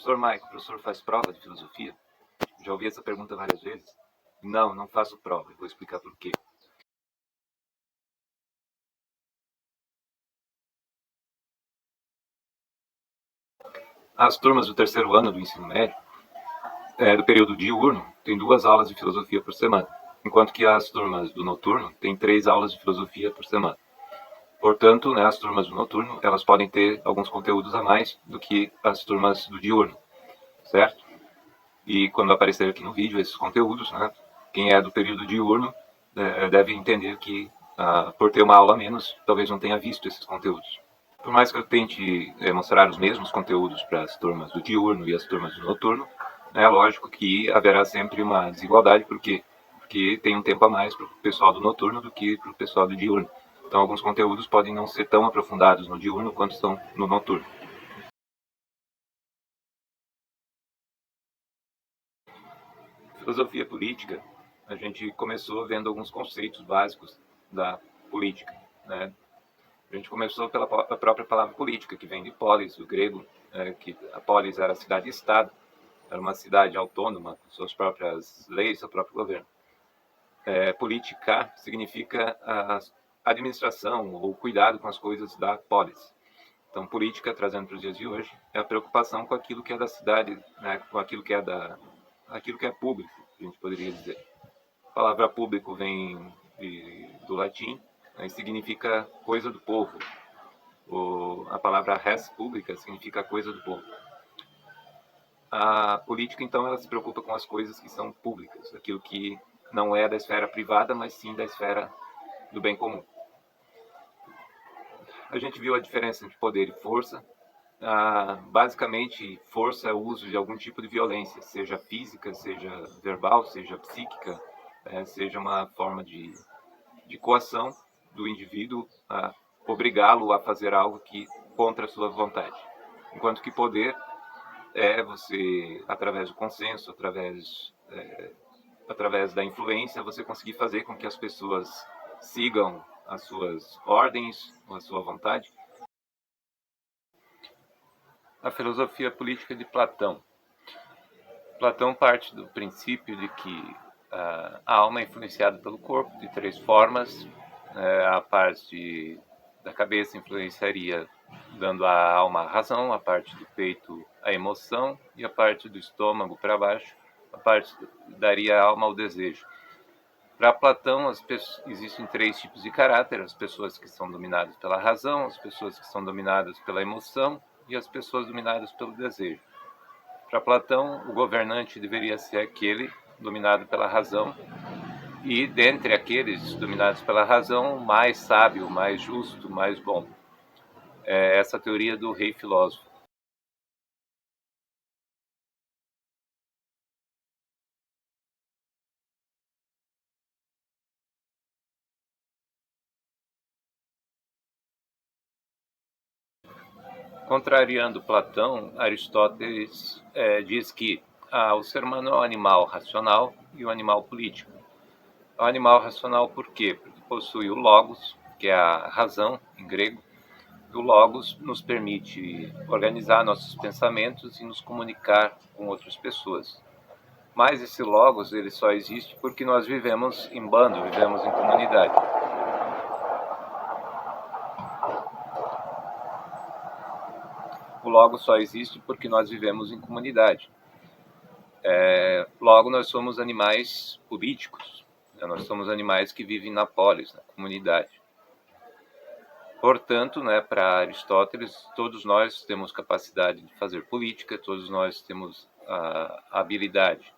Professor Maico, o professor faz prova de filosofia? Já ouvi essa pergunta várias vezes. Não, não faço prova. Vou explicar por quê. As turmas do terceiro ano do ensino médio, do período diurno, têm 2 aulas de filosofia por semana, enquanto que as turmas do noturno têm 3 aulas de filosofia por semana. Portanto, as turmas do noturno, elas podem ter alguns conteúdos a mais do que as turmas do diurno, certo? E quando aparecer aqui no vídeo esses conteúdos, quem é do período diurno deve entender que, por ter uma aula a menos, talvez não tenha visto esses conteúdos. Por mais que eu tente mostrar os mesmos conteúdos para as turmas do diurno e as turmas do noturno, é lógico que haverá sempre uma desigualdade, porque tem um tempo a mais para o pessoal do noturno do que para o pessoal do diurno. Então, alguns conteúdos podem não ser tão aprofundados no diurno quanto são no noturno. Filosofia política, a gente começou vendo alguns conceitos básicos da política, né? A gente começou pela própria palavra política, que vem de polis, do grego, que a polis era a cidade-estado, era uma cidade autônoma, com suas próprias leis, seu próprio governo. Política significa a administração ou cuidado com as coisas da polis. Então, política, trazendo para os dias de hoje, é a preocupação com aquilo que é da cidade, com aquilo que é público, a gente poderia dizer. A palavra público vem do latim, e significa coisa do povo. A palavra res pública significa coisa do povo. A política, então, ela se preocupa com as coisas que são públicas, aquilo que não é da esfera privada, mas sim da esfera do bem comum. A gente viu a diferença entre poder e força. Basicamente, força é o uso de algum tipo de violência, seja física, seja verbal, seja psíquica, seja uma forma de coação do indivíduo a obrigá-lo a fazer algo que contra a sua vontade. Enquanto que poder é você, através do consenso, através da influência, você conseguir fazer com que as pessoas sigam as suas ordens, ou a sua vontade. A filosofia política de Platão. Platão parte do princípio de que a alma é influenciada pelo corpo de 3 formas. A parte da cabeça influenciaria dando à alma a razão, a parte do peito a emoção e a parte do estômago para baixo, a parte daria à alma o desejo. Para Platão, existem 3 tipos de caráter: as pessoas que são dominadas pela razão, as pessoas que são dominadas pela emoção e as pessoas dominadas pelo desejo. Para Platão, o governante deveria ser aquele dominado pela razão, e dentre aqueles dominados pela razão, o mais sábio, o mais justo, o mais bom. É essa a teoria do rei filósofo. Contrariando Platão, Aristóteles diz que o ser humano é um animal racional e um animal político. É um animal racional por quê? Porque possui o logos, que é a razão em grego. O logos nos permite organizar nossos pensamentos e nos comunicar com outras pessoas. Mas esse logos ele só existe porque nós vivemos em bando, vivemos em comunidade. O logos só existe porque nós vivemos em comunidade. Logo, nós somos animais políticos. Nós somos animais que vivem na polis, na comunidade. Portanto, para Aristóteles, todos nós temos capacidade de fazer política, todos nós temos a habilidade,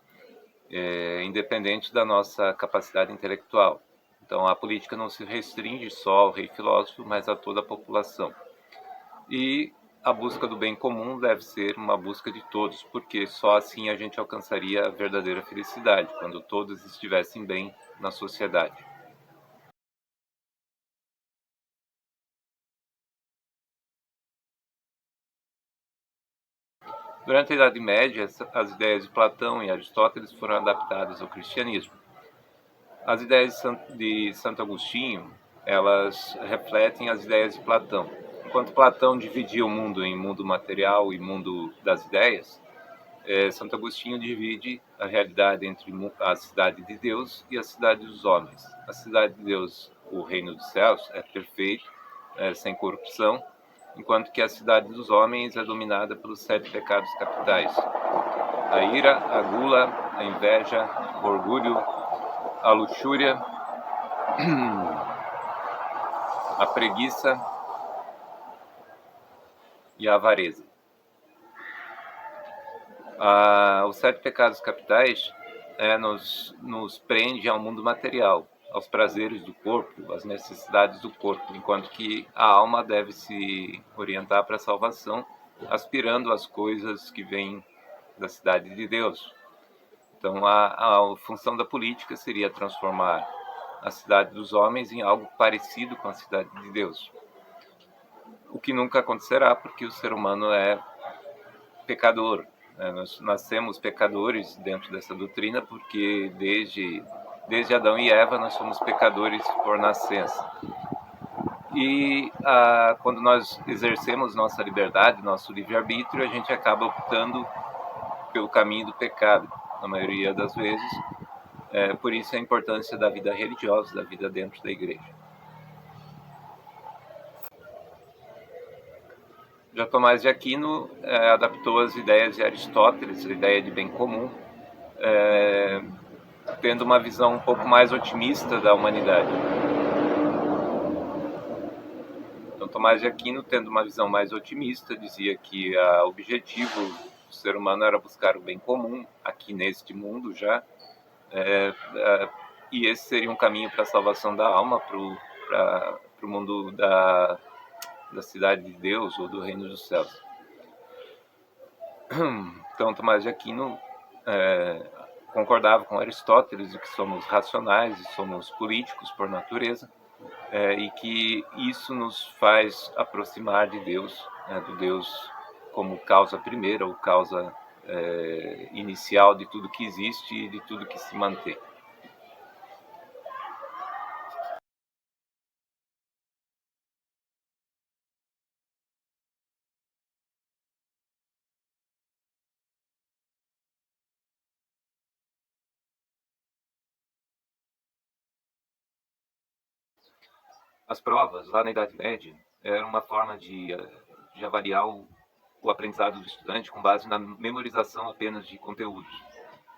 independente da nossa capacidade intelectual. Então, a política não se restringe só ao rei filósofo, mas a toda a população. E a busca do bem comum deve ser uma busca de todos, porque só assim a gente alcançaria a verdadeira felicidade, quando todos estivessem bem na sociedade. Durante a Idade Média, as ideias de Platão e Aristóteles foram adaptadas ao cristianismo. As ideias de Santo Agostinho, elas refletem as ideias de Platão. Enquanto Platão dividia o mundo em mundo material e mundo das ideias, Santo Agostinho divide a realidade entre a cidade de Deus e a cidade dos homens. A cidade de Deus, o reino dos céus, é perfeito, sem corrupção, enquanto que a cidade dos homens é dominada pelos 7 pecados capitais: a ira, a gula, a inveja, o orgulho, a luxúria, a preguiça e a avareza. Os 7 pecados capitais nos prende ao mundo material, aos prazeres do corpo, às necessidades do corpo, enquanto que a alma deve se orientar para a salvação, aspirando às coisas que vêm da cidade de Deus. Então, a função da política seria transformar a cidade dos homens em algo parecido com a cidade de Deus. O que nunca acontecerá, porque o ser humano é pecador. Nós nascemos pecadores dentro dessa doutrina, porque desde Adão e Eva nós somos pecadores por nascença. E quando nós exercemos nossa liberdade, nosso livre-arbítrio, a gente acaba optando pelo caminho do pecado, na maioria das vezes. Por isso a importância da vida religiosa, da vida dentro da igreja. Já Tomás de Aquino adaptou as ideias de Aristóteles, a ideia de bem comum, tendo uma visão um pouco mais otimista da humanidade. Então, Tomás de Aquino, tendo uma visão mais otimista, dizia que o objetivo do ser humano era buscar o bem comum, aqui neste mundo já, e esse seria um caminho para a salvação da alma, para o mundo da cidade de Deus ou do reino dos céus. Então, Tomás de Aquino concordava com Aristóteles de que somos racionais e somos políticos por natureza, e que isso nos faz aproximar de Deus, do Deus como causa primeira ou causa inicial de tudo que existe e de tudo que se mantém. As provas, lá na Idade Média, eram uma forma de avaliar o aprendizado do estudante com base na memorização apenas de conteúdos.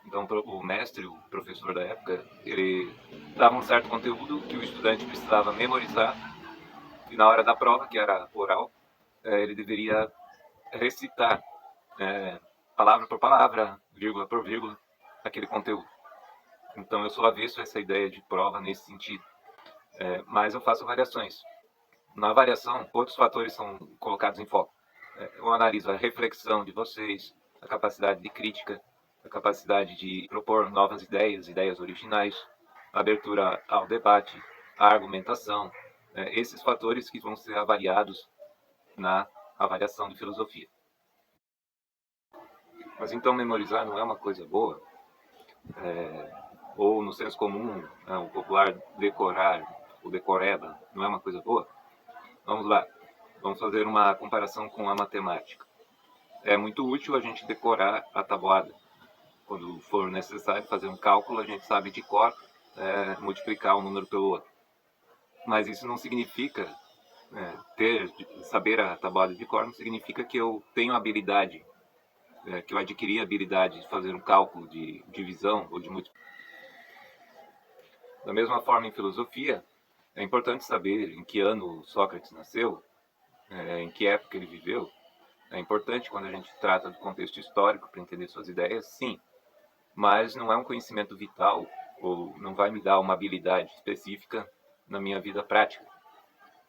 Então, o mestre, o professor da época, ele dava um certo conteúdo que o estudante precisava memorizar, e na hora da prova, que era oral, ele deveria recitar, palavra por palavra, vírgula por vírgula, aquele conteúdo. Então, eu sou avesso a essa ideia de prova nesse sentido. Mas eu faço variações. Na variação, outros fatores são colocados em foco. Eu analiso a reflexão de vocês, a capacidade de crítica, a capacidade de propor novas ideias, ideias originais, a abertura ao debate, a argumentação, esses fatores que vão ser avaliados na avaliação de filosofia. Mas então memorizar não é uma coisa boa? Ou no senso comum, o popular decorar, o decoreba, não é uma coisa boa? Vamos lá, vamos fazer uma comparação com a matemática. É muito útil a gente decorar a tabuada. Quando for necessário fazer um cálculo, a gente sabe de cor multiplicar um número pelo outro. Mas isso não significa, saber a tabuada de cor não significa que eu tenho habilidade, que eu adquiri a habilidade de fazer um cálculo de divisão ou de multiplicação. Da mesma forma, em filosofia, é importante saber em que ano Sócrates nasceu, em que época ele viveu. É importante quando a gente trata do contexto histórico para entender suas ideias, sim. Mas não é um conhecimento vital, ou não vai me dar uma habilidade específica na minha vida prática.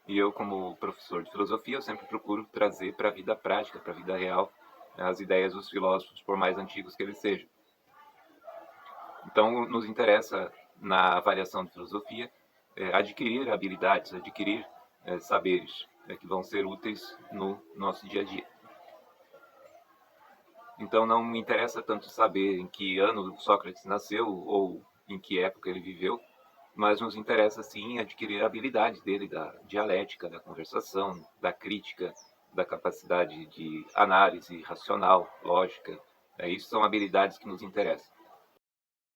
E eu, como professor de filosofia, eu sempre procuro trazer para a vida prática, para a vida real, as ideias dos filósofos, por mais antigos que eles sejam. Então, nos interessa, na avaliação de filosofia, adquirir habilidades, adquirir saberes que vão ser úteis no nosso dia a dia. Então, não me interessa tanto saber em que ano Sócrates nasceu ou em que época ele viveu, mas nos interessa, sim, adquirir a habilidade dele da dialética, da conversação, da crítica, da capacidade de análise racional, lógica, Isso são habilidades que nos interessam.